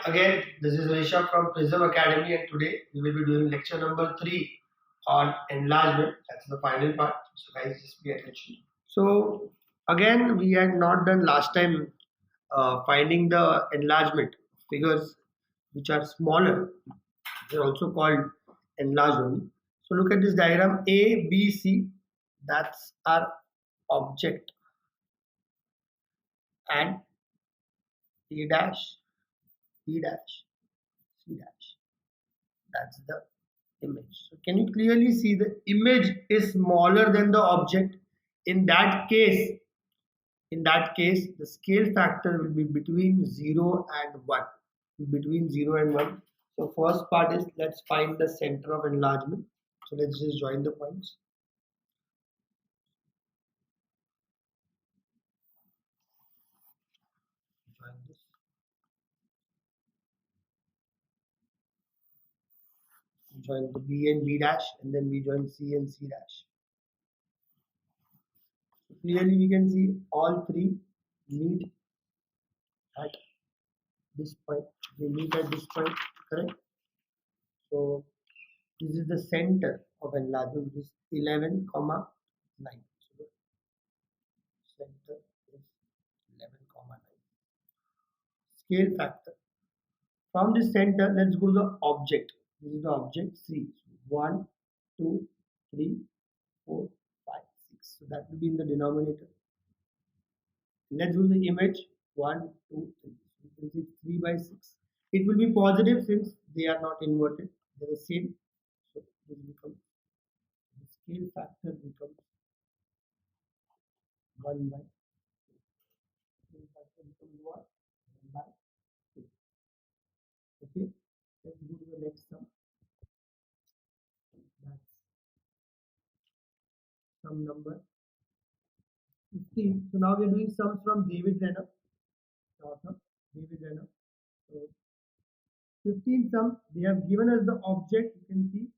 again, this is Rishab from Prism Academy, and today we will be doing lecture number 3 on enlargement. That's the final part. So, guys, just pay attention. So, again, we had not done last time finding the enlargement figures which are smaller. They're also called enlargement. So, look at this diagram A, B, C. That's our object, and A dash, B dash, C dash. That's the image. So can you clearly see the image is smaller than the object? In that case, the scale factor will be between 0 and 1. Between 0 and 1. So first part is, let's find the center of enlargement. So let's just join the points. Join this. Join the B and B dash, and then we join C and C dash. So clearly we can see all three meet at this point. They meet at this point, correct? So this is the center of enlargement, which is 11, 9. So the center is 11, 9. Scale factor. From this center, let's go to the object. This is the object C. 1, 2, 3, 4, 5, 6. So that will be in the denominator. Let's do the image 1, 2, 3. So you can see 3 by 6. It will be positive since they are not inverted. They are the same. So this becomes, the scale factor becomes 1 by 2. Scale factor becomes what? 1 by 2. Okay. Let's go to the next sum. That's sum number 15. So now we are doing sums from David Renner. Author David Renner. So 15 sums. They have given us the object, you can see,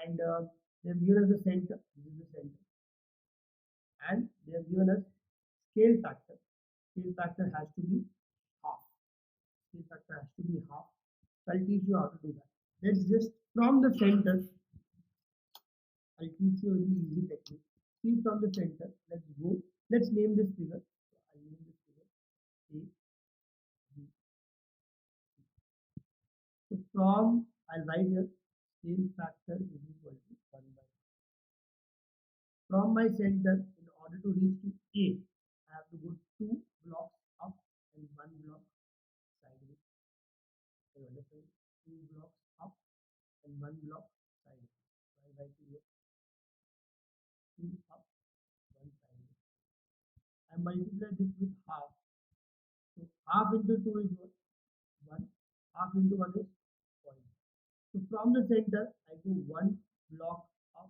and they have given us the center. This is the center. And they have given us scale factor. Scale factor has to be half. Scale factor has to be half. So I'll teach you how to do that. Let's just from the center. I'll teach you a very easy technique. See from the center. Let's go. Let's name this figure. So I'll name this figure A, B, C. So from, I'll write here, scale factor is equal to 1 by 2. From my center, in order to reach to A, I have to go 2 blocks up and 1 block sideways. You understand? 2 blocks up and 1 block sideways. So I'll write here 2 up, 1 sideways. I multiply this with half. So half into 2 is what? 1. Half into 1 is 0. So from the center, I go 1 block up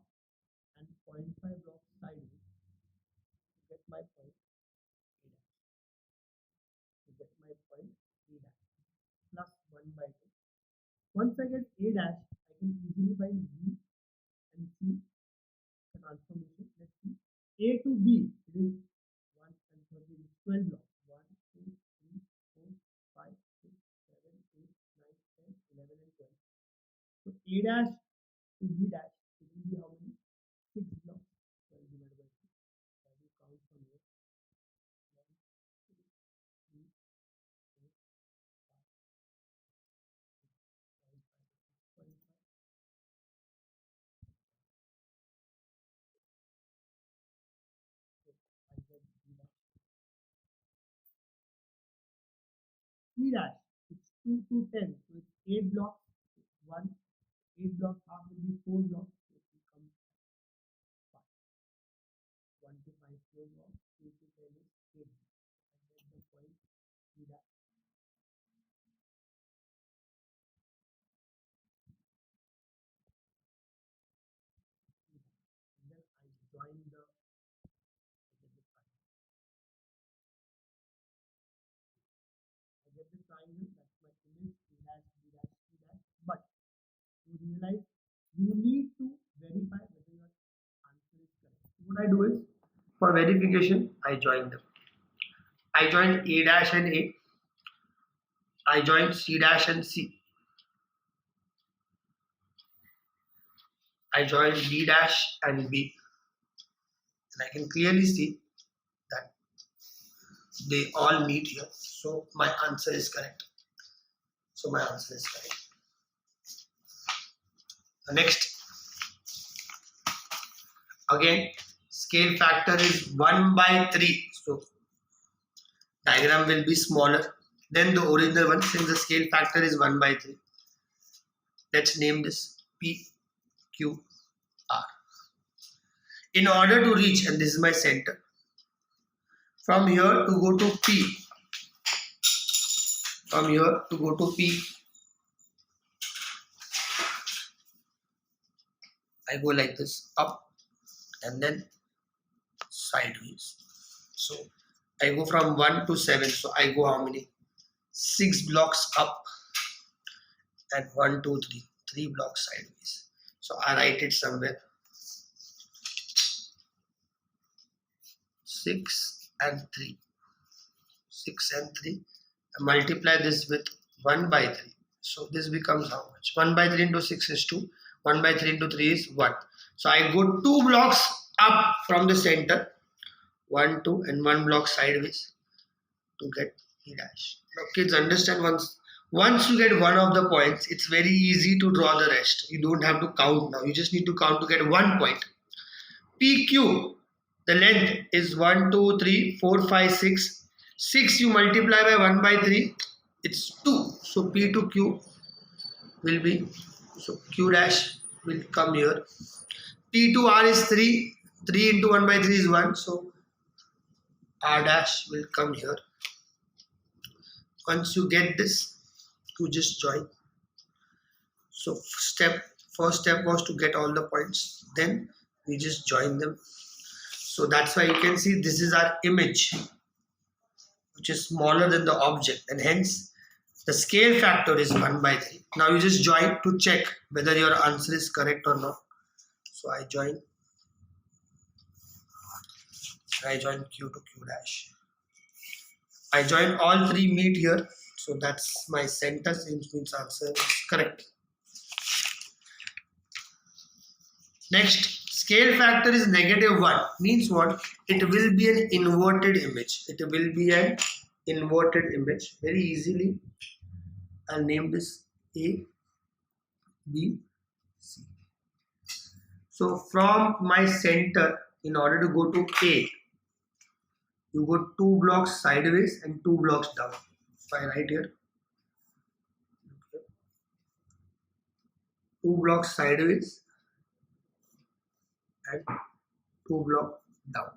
and 0.5 block sideways to get my point A dash. To get my point A dash plus 1 by 2. Once I get A dash, I can easily find B and C. The transformation. Let's see. A to B, it is 1 and 30 is 12 blocks. 1, 2, 3, 4, 5, 6, 7, 8, 9, 10, 11, and 12. So A dash to B dash, it will be how many? 6 blocks. 12 divided by 6. I will count from here. 1, 2, 3, 4, 5, 6, 7, 8, 9, 10, 11. So I get B dash. C dash, it's 2 to 10. So it's 8 blocks. 1, 8 blocks, half will be 4 blocks. So it becomes 5. 1 to 5, 4 blocks. 2 to 10 is 8 blocks. I get the point C dash. And then I join the, I get the triangle. That's my image. A dash, B dash, C dash. But you realize you need to verify whether your answer is correct. So what I do is, for verification, I join them. I joined A dash and A. I join C dash and C. I join B dash and B. And I can clearly see that they all meet here. So my answer is correct. Next, again, scale factor is 1 by 3. So diagram will be smaller than the original one since the scale factor is 1 by 3. Let's name this P, Q, R. In order to reach, and this is my center, from here to go to P, I go like this, up and then sideways. So I go from 1 to 7. So I go how many? 6 blocks up and 1, 2, 3. 3 blocks sideways. So I write it somewhere. 6 and 3. 6 and 3. I multiply this with 1 by 3. So this becomes how much? 1 by 3 into 6 is 2. 1 by 3 into 3 is 1. So I go 2 blocks up from the center. 1, 2 and 1 block sideways to get E dash. Now kids, understand, once you get one of the points, it's very easy to draw the rest. You don't have to count now. You just need to count to get 1 point. PQ, the length is 1, 2, 3, 4, 5, 6. 6 you multiply by 1 by 3, it's 2. So P to Q will be, so Q dash will come here. P to R is 3. 3 into 1 by 3 is 1. So R dash will come here. Once you get this, you just join. So first step was to get all the points. Then we just join them. So that's why you can see this is our image, which is smaller than the object, and hence the scale factor is 1 by 3. Now you just join to check whether your answer is correct or not. So I join Q to Q dash. I join all 3 meet here. So that's my center, which means answer is correct. Next, scale factor is -1. Means what? It will be an inverted image. Very easily, I'll name this A, B, C. So from my center, in order to go to A, you go 2 blocks sideways and 2 blocks down. So I write here 2 blocks sideways and 2 blocks down.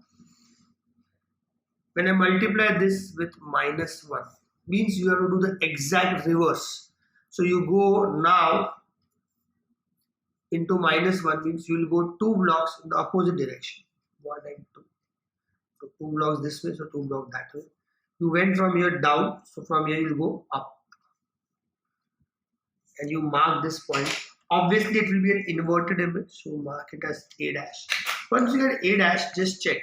When I multiply this with -1, means you have to do the exact reverse. So you go now into -1, means you will go 2 blocks in the opposite direction. 1 and 2. So 2 blocks this way, so 2 blocks that way. You went from here down, so from here you will go up. And you mark this point. Obviously it will be an inverted image, so mark it as A dash. Once you get A dash, just check.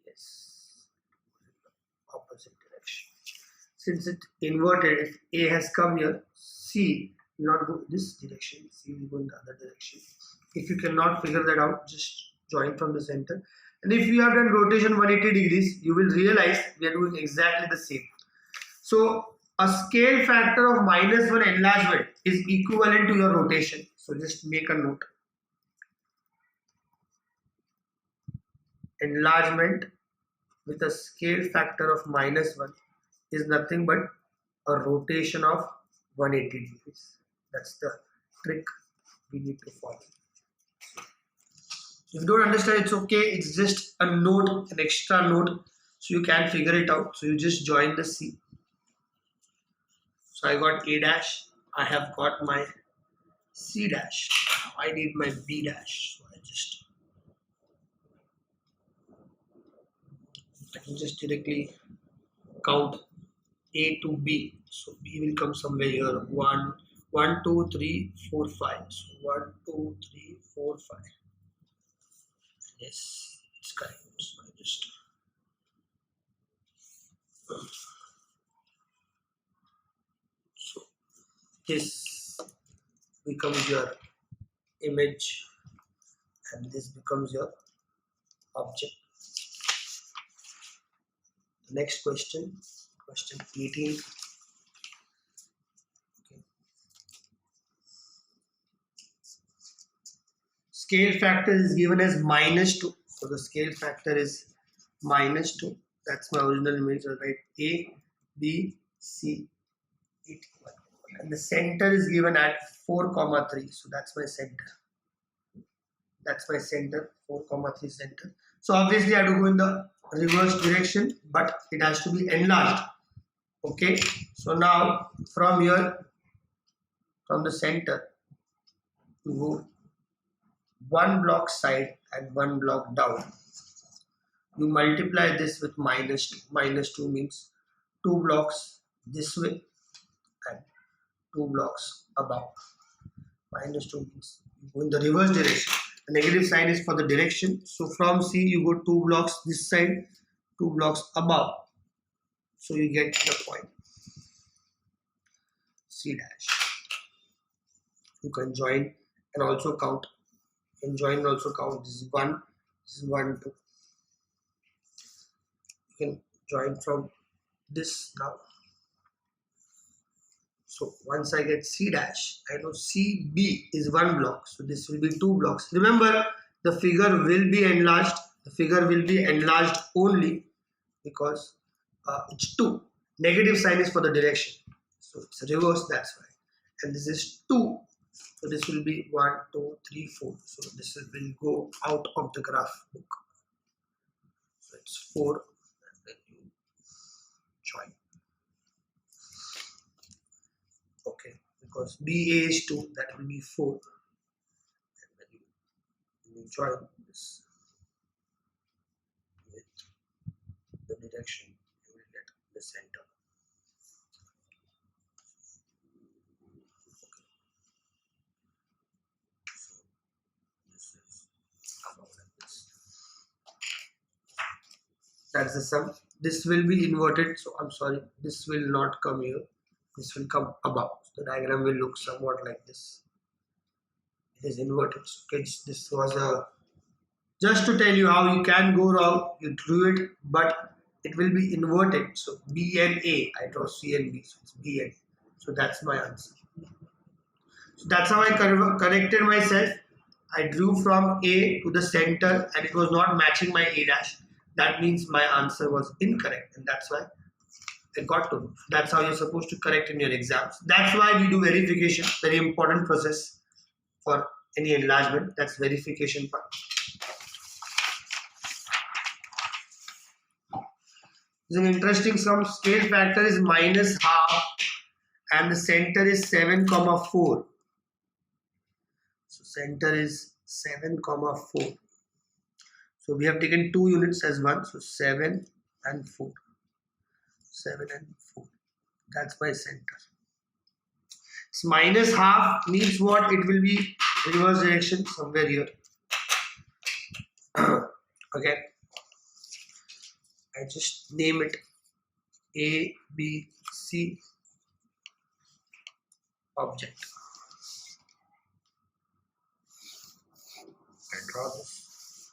Yes, opposite direction. Since it's inverted, if A has come here, C will not go this direction, C will go in the other direction. If you cannot figure that out, just join from the center. And if you have done rotation 180 degrees, you will realize we are doing exactly the same. So a scale factor of -1 enlargement is equivalent to your rotation. So just make a note. Enlargement with a scale factor of -1 is nothing but a rotation of 180 degrees. That's the trick we need to follow. If you don't understand, it's okay. It's just a note, an extra note, so you can figure it out. So you just join the C. So I got A dash. I have got my C dash. I need my B dash. So I can just directly count A to B. So B will come somewhere here. 1, 2, 3, 4, 5. So 1, 2, 3, 4, 5. Yes, it's correct. So I just this becomes your image and this becomes your object. The next question, question 18. Okay. Scale factor is given as -2. So the scale factor is -2. That's my original image. I'll write A, B, C, 81. And the center is given at 4,3. So that's my center. That's my center, 4,3 center. So obviously I have to go in the reverse direction, but it has to be enlarged. Okay. So now from here, from the center, you go one block side and one block down. You multiply this with -2. -2 means 2 blocks this way and 2 blocks above. -2 means you go in the reverse direction. The negative sign is for the direction. So from C you go 2 blocks this side, 2 blocks above. So you get the point C dash. You can join and also count. You can join and also count. This is 1, this is 1, 2. You can join from this now. So once I get C dash, I know CB is 1 block. So this will be 2 blocks. Remember, the figure will be enlarged. The figure will be enlarged only because it's 2. Negative sign is for the direction. So it's reverse, that's why. And this is 2. So this will be 1, 2, 3, 4. So this will go out of the graph book. So it's 4. And then you join. Okay, because BA is 2, that will be 4. And then you join this with the direction, you will get the center. Okay. So this is about like this. That's the sum. This will be inverted, so I'm sorry, this will not come here. This will come above. The diagram will look somewhat like this. It is inverted. So this was a just to tell you how you can go wrong. You drew it, but it will be inverted. So B and A. I draw C and B. So it's B and A. So that's my answer. So that's how I corrected myself. I drew from A to the center and it was not matching my A dash. That means my answer was incorrect, and that's why I got to. That's how you're supposed to correct in your exams. That's why we do verification. Very important process for any enlargement. That's verification part. It's an interesting sum. Scale factor is -half and the center is 7,4. So center is 7,4. So we have taken 2 units as 1. So 7 and 4. 7 and 4. That's my center. It's -half means what? It will be reverse direction somewhere here. Okay. I just name it A, B, C object. I draw this.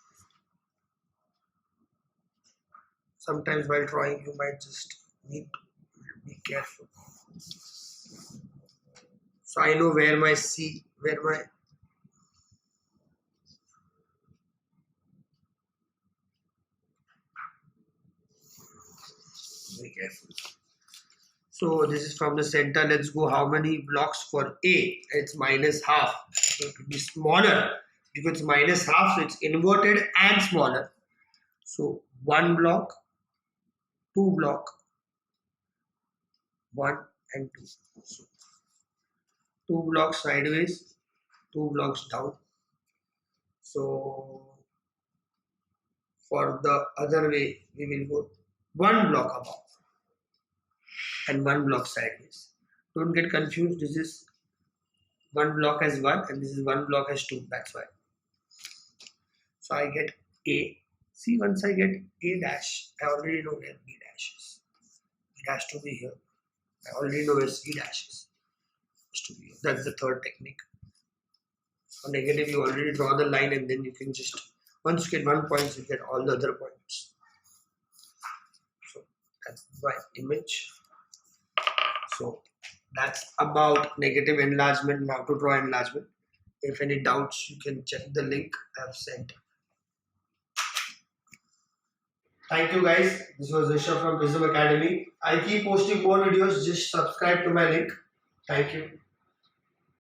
Sometimes while drawing you might just need to be careful. So I know where my C, where my be careful. So this is from the center. Let's go how many blocks for A? It's -half. So it will be smaller because it's -half, so it's inverted and smaller. So 1 block, 2 block, 1 and 2. So 2 blocks sideways, 2 blocks down. So for the other way, we will go 1 block above and 1 block sideways. Don't get confused. This is 1 block as 1 and this is 1 block as 2. That's why. So I get A. See, once I get A dash, I already know where B dash is. It has to be here. I already know where C dash is. That's the third technique. For negative, you already draw the line and then you can just, once you get 1 point, you get all the other points. So that's my image. So that's about negative enlargement and how to draw enlargement. If any doubts, you can check the link I have sent. Thank you guys. This was Rishab from Prism Academy. I keep posting more videos. Just subscribe to my link. Thank you.